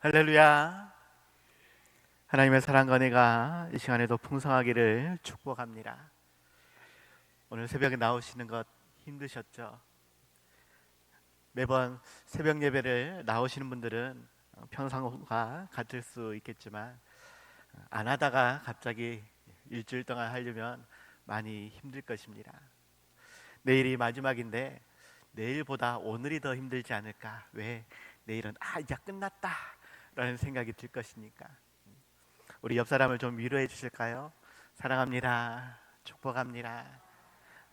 할렐루야. 하나님의 사랑과 은혜가 이 시간에도 풍성하기를 축복합니다. 오늘 새벽에 나오시는 것 힘드셨죠? 매번 새벽 예배를 나오시는 분들은 평상과 같을 수 있겠지만 안 하다가 갑자기 일주일 동안 하려면 많이 힘들 것입니다. 내일이 마지막인데 내일보다 오늘이 더 힘들지 않을까? 왜? 내일은 이제 끝났다 라는 생각이 들 것이니까. 우리 옆 사람을 좀 위로해 주실까요? 사랑합니다. 축복합니다.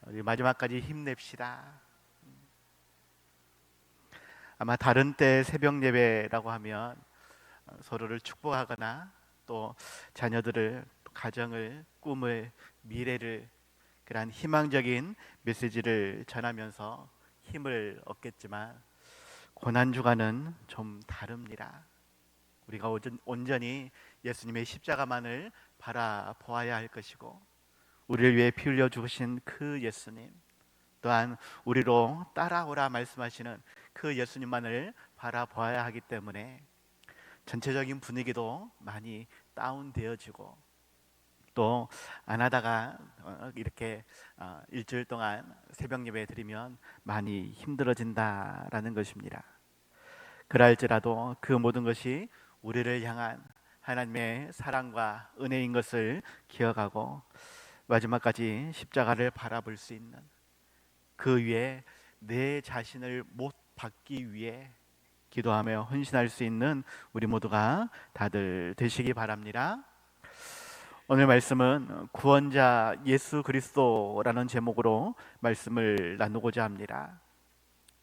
우리 마지막까지 힘냅시다. 아마 다른 때 새벽 예배라고 하면 서로를 축복하거나 또 자녀들을, 가정을, 꿈을, 미래를, 그러한 희망적인 메시지를 전하면서 힘을 얻겠지만 고난주간은 좀 다릅니다. 우리가 온전히 예수님의 십자가만을 바라보아야 할 것이고, 우리를 위해 피 흘려 죽으신 그 예수님, 또한 우리로 따라오라 말씀하시는 그 예수님만을 바라보아야 하기 때문에 전체적인 분위기도 많이 다운되어지고, 또 안 하다가 이렇게 일주일 동안 새벽 예배 드리면 많이 힘들어진다라는 것입니다. 그랄지라도 그 모든 것이 우리를 향한 하나님의 사랑과 은혜인 것을 기억하고 마지막까지 십자가를 바라볼 수 있는, 그 위에 내 자신을 못 받기 위해 기도하며 헌신할 수 있는 우리 모두가 다들 되시기 바랍니다. 오늘 말씀은 구원자 예수 그리스도라는 제목으로 말씀을 나누고자 합니다.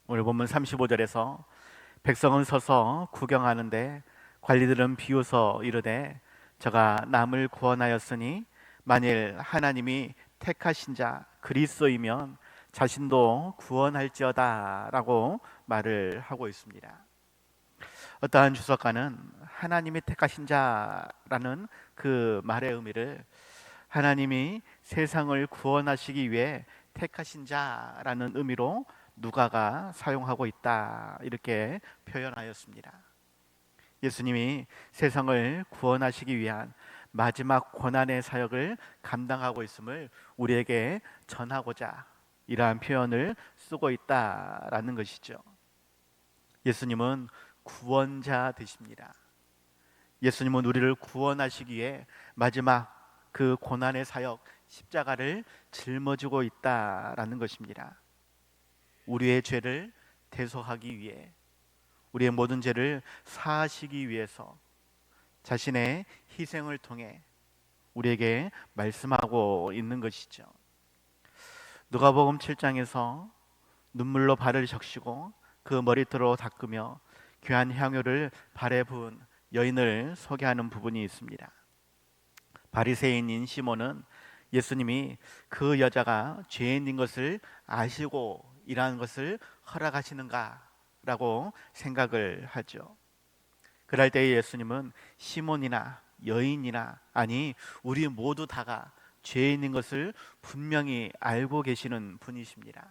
오늘 본문 35절에서 백성은 서서 구경하는데 관리들은 비웃어 이르되 저가 남을 구원하였으니 만일 하나님이 택하신 자 그리스도이면 자신도 구원할지어다 라고 말을 하고 있습니다. 어떠한 주석가는 하나님이 택하신 자라는 그 말의 의미를 하나님이 세상을 구원하시기 위해 택하신 자라는 의미로 누가가 사용하고 있다, 이렇게 표현하였습니다. 예수님이 세상을 구원하시기 위한 마지막 고난의 사역을 감당하고 있음을 우리에게 전하고자 이러한 표현을 쓰고 있다라는 것이죠. 예수님은 구원자 되십니다. 예수님은 우리를 구원하시기에 마지막 그 고난의 사역 십자가를 짊어지고 있다라는 것입니다. 우리의 죄를 대속하기 위해, 우리의 모든 죄를 사하시기 위해서 자신의 희생을 통해 우리에게 말씀하고 있는 것이죠. 누가복음 7장에서 눈물로 발을 적시고 그 머리털로 닦으며 귀한 향유를 발에 부은 여인을 소개하는 부분이 있습니다. 바리새인인 시몬은 예수님이 그 여자가 죄인인 것을 아시고 이러한 것을 허락하시는가 라고 생각을 하죠. 그럴 때 예수님은 시몬이나 여인이나, 아니 우리 모두 다가 죄인인 것을 분명히 알고 계시는 분이십니다.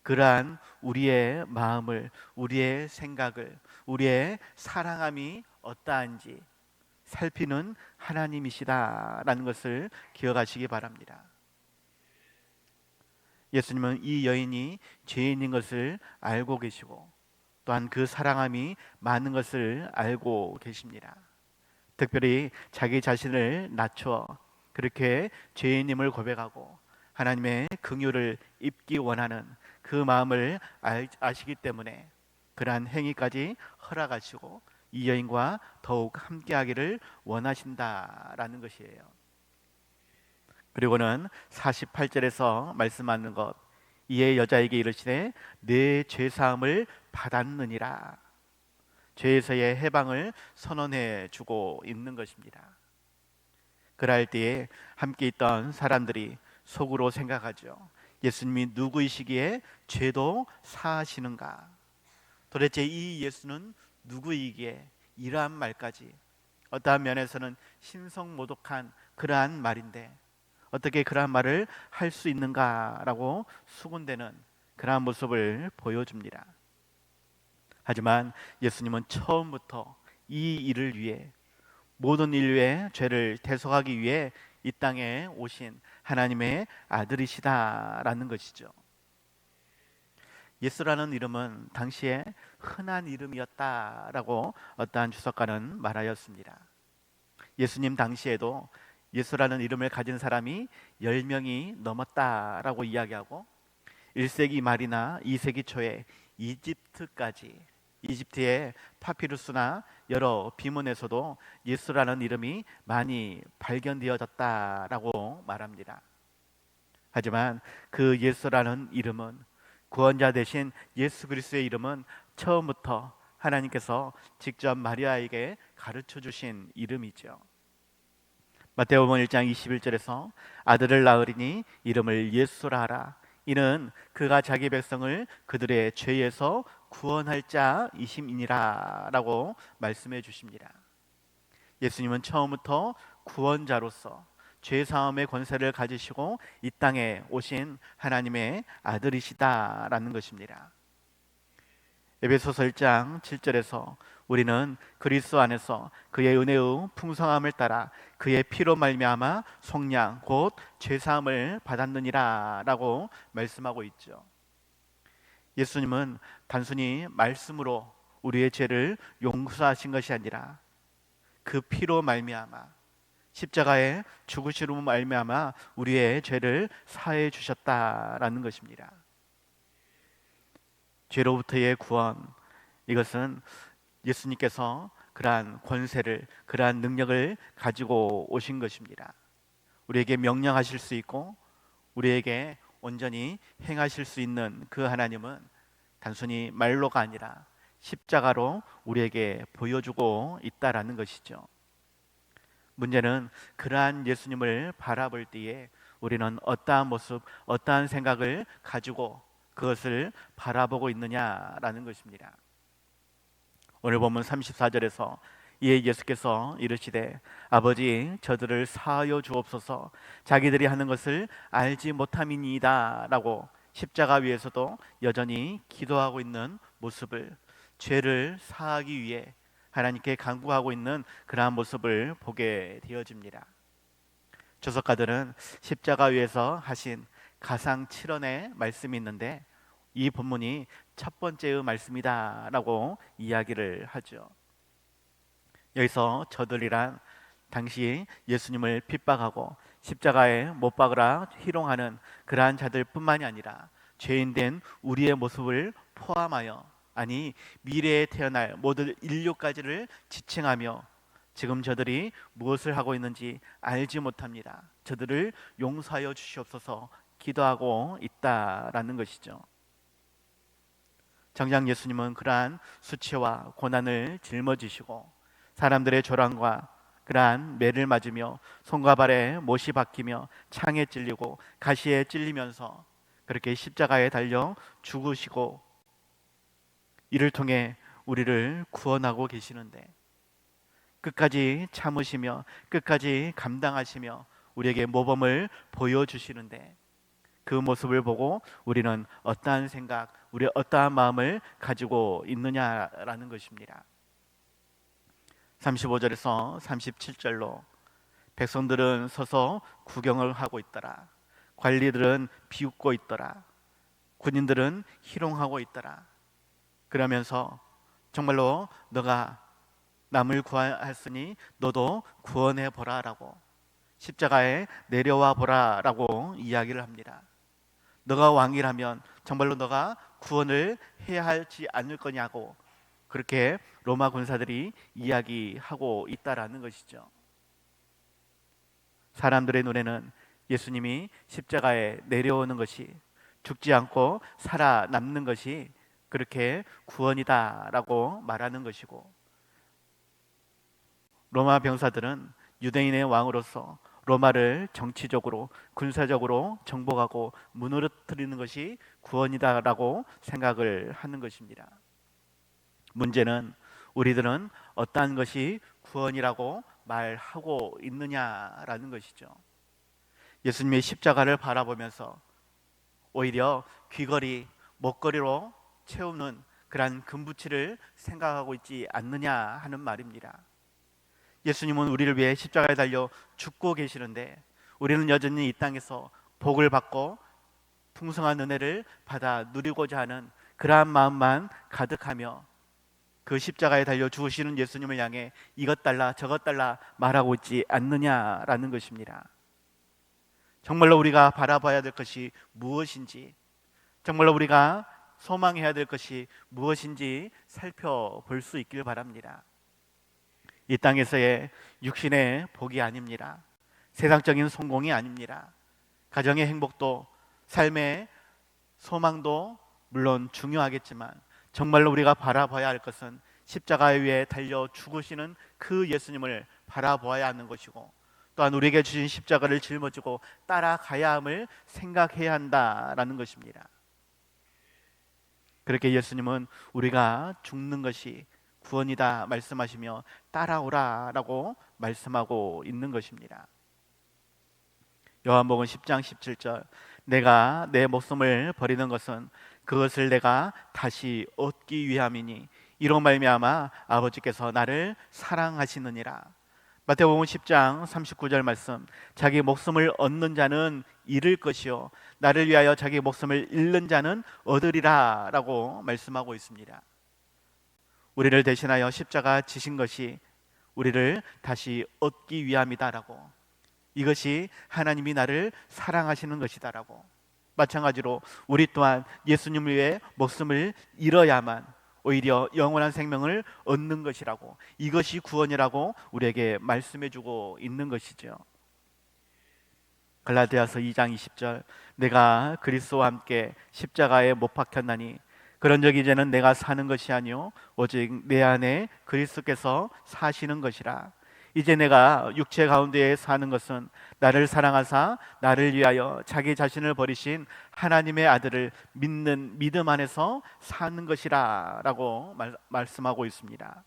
그러한 우리의 마음을, 우리의 생각을, 우리의 사랑함이 어떠한지 살피는 하나님이시다라는 것을 기억하시기 바랍니다. 예수님은 이 여인이 죄인인 것을 알고 계시고 또한 그 사랑함이 많은 것을 알고 계십니다. 특별히 자기 자신을 낮춰 그렇게 죄인임을 고백하고 하나님의 긍휼을 입기 원하는 그 마음을 아시기 때문에 그러한 행위까지 허락하시고 이 여인과 더욱 함께하기를 원하신다라는 것이에요. 그리고는 48절에서 말씀하는 것, 이에 여자에게 이르시되 내 죄사함을 받았느니라, 죄에서의 해방을 선언해 주고 있는 것입니다. 그럴 때에 함께 있던 사람들이 속으로 생각하죠. 예수님이 누구이시기에 죄도 사하시는가? 도대체 이 예수는 누구이기에 이러한 말까지, 어떠한 면에서는 신성모독한 그러한 말인데 어떻게 그러한 말을 할 수 있는가라고 수군대는 그러한 모습을 보여줍니다. 하지만 예수님은 처음부터 이 일을 위해, 모든 인류의 죄를 대속하기 위해 이 땅에 오신 하나님의 아들이시다라는 것이죠. 예수라는 이름은 당시에 흔한 이름이었다라고 어떠한 주석가는 말하였습니다. 예수님 당시에도 예수라는 이름을 가진 사람이 10명이 넘었다라고 이야기하고, 1세기 말이나 2세기 초에 이집트의 파피루스나 여러 비문에서도 예수라는 이름이 많이 발견되어졌다라고 말합니다. 하지만 그 예수라는 이름은, 구원자 되신 예수 그리스도의 이름은 처음부터 하나님께서 직접 마리아에게 가르쳐 주신 이름이죠. 마태복음 1장 21절에서 아들을 낳으리니 이름을 예수라 하라. 이는 그가 자기 백성을 그들의 죄에서 구원할 자이심이니라 라고 말씀해 주십니다. 예수님은 처음부터 구원자로서 죄사함의 권세를 가지시고 이 땅에 오신 하나님의 아들이시다라는 것입니다. 에베소서 1장 7절에서 우리는 그리스도 안에서 그의 은혜의 풍성함을 따라 그의 피로 말미암아 속량 곧 죄사함을 받았느니라 라고 말씀하고 있죠. 예수님은 단순히 말씀으로 우리의 죄를 용서하신 것이 아니라 그 피로 말미암아, 십자가에 죽으심으로 말미암아 우리의 죄를 사해 주셨다라는 것입니다. 죄로부터의 구원, 이것은 예수님께서 그러한 권세를, 그러한 능력을 가지고 오신 것입니다. 우리에게 명령하실 수 있고 우리에게 온전히 행하실 수 있는 그 하나님은 단순히 말로가 아니라 십자가로 우리에게 보여주고 있다라는 것이죠. 문제는 그러한 예수님을 바라볼 때에 우리는 어떠한 모습, 어떠한 생각을 가지고 그것을 바라보고 있느냐라는 것입니다. 오늘 본문 34절에서 이에 예수께서 이르시되 아버지 저들을 사하여 주옵소서 자기들이 하는 것을 알지 못함이니이다 라고 십자가 위에서도 여전히 기도하고 있는 모습을, 죄를 사하기 위해 하나님께 간구하고 있는 그러한 모습을 보게 되어집니다. 주석가들은 십자가 위에서 하신 가상 7언의 말씀이 있는데 이 본문이 첫 번째의 말씀이다 라고 이야기를 하죠. 여기서 저들이란 당시 예수님을 핍박하고 십자가에 못 박으라 희롱하는 그러한 자들 뿐만이 아니라 죄인된 우리의 모습을 포함하여, 아니 미래에 태어날 모든 인류까지를 지칭하며 지금 저들이 무엇을 하고 있는지 알지 못합니다. 저들을 용서하여 주시옵소서 기도하고 있다라는 것이죠. 정작 예수님은 그러한 수치와 고난을 짊어지시고 사람들의 조랑과 그러한 매를 맞으며 손과 발에 못이 박히며 창에 찔리고 가시에 찔리면서 그렇게 십자가에 달려 죽으시고 이를 통해 우리를 구원하고 계시는데, 끝까지 참으시며 끝까지 감당하시며 우리에게 모범을 보여주시는데, 그 모습을 보고 우리는 어떠한 생각, 우리 어떠한 마음을 가지고 있느냐라는 것입니다. 35절에서 37절로 백성들은 서서 구경을 하고 있더라. 관리들은 비웃고 있더라. 군인들은 희롱하고 있더라. 그러면서 정말로 너가 남을 구하였으니 너도 구원해 보라 라고, 십자가에 내려와 보라 라고 이야기를 합니다. 너가 왕이라면 정말로 너가 구원을 해야 하지 않을 거냐고 그렇게 로마 군사들이 이야기하고 있다라는 것이죠. 사람들의 눈에는 예수님이 십자가에 내려오는 것이, 죽지 않고 살아남는 것이 그렇게 구원이다라고 말하는 것이고, 로마 병사들은 유대인의 왕으로서 로마를 정치적으로 군사적으로 정복하고 무너뜨리는 것이 구원이다라고 생각을 하는 것입니다. 문제는 우리들은 어떠한 것이 구원이라고 말하고 있느냐라는 것이죠. 예수님의 십자가를 바라보면서 오히려 귀걸이, 목걸이로 채우는 그러한 금부치를 생각하고 있지 않느냐 하는 말입니다. 예수님은 우리를 위해 십자가에 달려 죽고 계시는데 우리는 여전히 이 땅에서 복을 받고 풍성한 은혜를 받아 누리고자 하는 그러한 마음만 가득하며 그 십자가에 달려 죽으시는 예수님을 향해 이것 달라 저것 달라 말하고 있지 않느냐라는 것입니다. 정말로 우리가 바라봐야 될 것이 무엇인지, 정말로 우리가 소망해야 될 것이 무엇인지 살펴볼 수 있길 바랍니다. 이 땅에서의 육신의 복이 아닙니다. 세상적인 성공이 아닙니다. 가정의 행복도 삶의 소망도 물론 중요하겠지만 정말로 우리가 바라봐야 할 것은 십자가 위에 달려 죽으시는 그 예수님을 바라보아야 하는 것이고, 또한 우리에게 주신 십자가를 짊어지고 따라가야 함을 생각해야 한다라는 것입니다. 그렇게 예수님은 우리가 죽는 것이 구원이다 말씀하시며 따라오라라고 말씀하고 있는 것입니다. 요한복음 10장 17절, 내가 내 목숨을 버리는 것은 그것을 내가 다시 얻기 위함이니 이로 말미암아 아버지께서 나를 사랑하시느니라. 마태복음 10장 39절 말씀, 자기 목숨을 얻는 자는 잃을 것이요 나를 위하여 자기 목숨을 잃는 자는 얻으리라 라고 말씀하고 있습니다. 우리를 대신하여 십자가 지신 것이 우리를 다시 얻기 위함이다라고, 이것이 하나님이 나를 사랑하시는 것이다라고, 마찬가지로 우리 또한 예수님을 위해 목숨을 잃어야만 오히려 영원한 생명을 얻는 것이라고, 이것이 구원이라고 우리에게 말씀해주고 있는 것이죠. 갈라디아서 2장 20절, 내가 그리스도와 함께 십자가에 못 박혔나니 그런즉 이제는 내가 사는 것이 아니요 오직 내 안에 그리스도께서 사시는 것이라. 이제 내가 육체 가운데에 사는 것은 나를 사랑하사 나를 위하여 자기 자신을 버리신 하나님의 아들을 믿는 믿음 안에서 사는 것이라 라고 말씀하고 있습니다.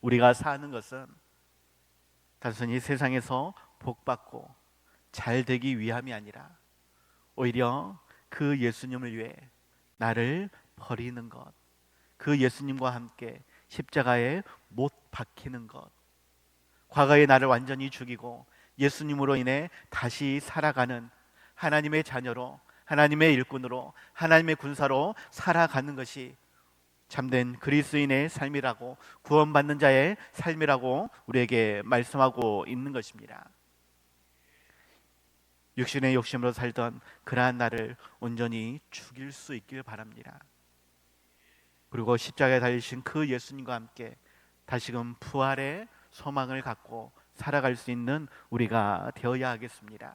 우리가 사는 것은 단순히 세상에서 복받고 잘 되기 위함이 아니라 오히려 그 예수님을 위해 나를 버리는 것, 그 예수님과 함께 십자가에 못 박히는 것, 과거의 나를 완전히 죽이고 예수님으로 인해 다시 살아가는 하나님의 자녀로, 하나님의 일꾼으로, 하나님의 군사로 살아가는 것이 참된 그리스도인의 삶이라고, 구원받는 자의 삶이라고 우리에게 말씀하고 있는 것입니다. 육신의 욕심으로 살던 그러한 나를 온전히 죽일 수 있길 바랍니다. 그리고 십자가에 달리신 그 예수님과 함께 다시금 부활의 소망을 갖고 살아갈 수 있는 우리가 되어야 하겠습니다.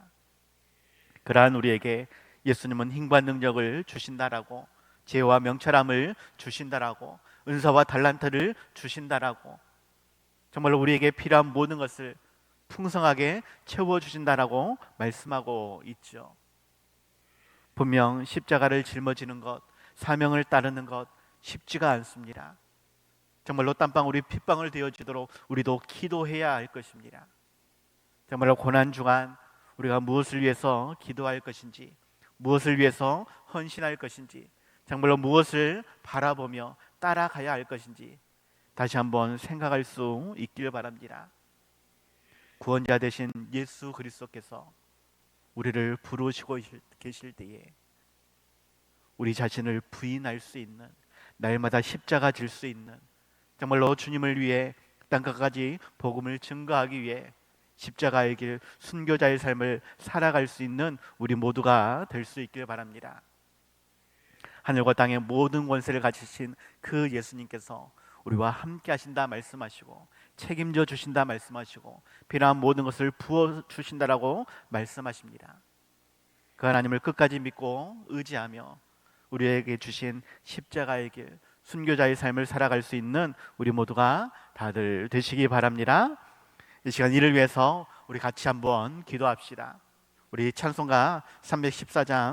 그러한 우리에게 예수님은 힘과 능력을 주신다라고, 지혜와 명철함을 주신다라고, 은사와 달란트를 주신다라고, 정말로 우리에게 필요한 모든 것을 풍성하게 채워주신다라고 말씀하고 있죠. 분명 십자가를 짊어지는 것, 사명을 따르는 것 쉽지가 않습니다. 정말로 땀방울이 핏방울 되어지도록 우리도 기도해야 할 것입니다. 정말로 고난중간 우리가 무엇을 위해서 기도할 것인지, 무엇을 위해서 헌신할 것인지, 정말로 무엇을 바라보며 따라가야 할 것인지 다시 한번 생각할 수 있길 바랍니다. 구원자 되신 예수 그리스도께서 우리를 부르시고 계실 때에 우리 자신을 부인할 수 있는, 날마다 십자가 질 수 있는, 정말로 주님을 위해 땅끝까지 복음을 증거하기 위해 십자가의 길, 순교자의 삶을 살아갈 수 있는 우리 모두가 될 수 있길 바랍니다. 하늘과 땅의 모든 권세를 가지신 그 예수님께서 우리와 함께 하신다 말씀하시고, 책임져 주신다 말씀하시고, 필요한 모든 것을 부어 주신다라고 말씀하십니다. 그 하나님을 끝까지 믿고 의지하며 우리에게 주신 십자가의 길, 순교자의 삶을 살아갈 수 있는 우리 모두가 다들 되시기 바랍니다. 이 시간 이를 위해서 우리 같이 한번 기도합시다. 우리 찬송가 314장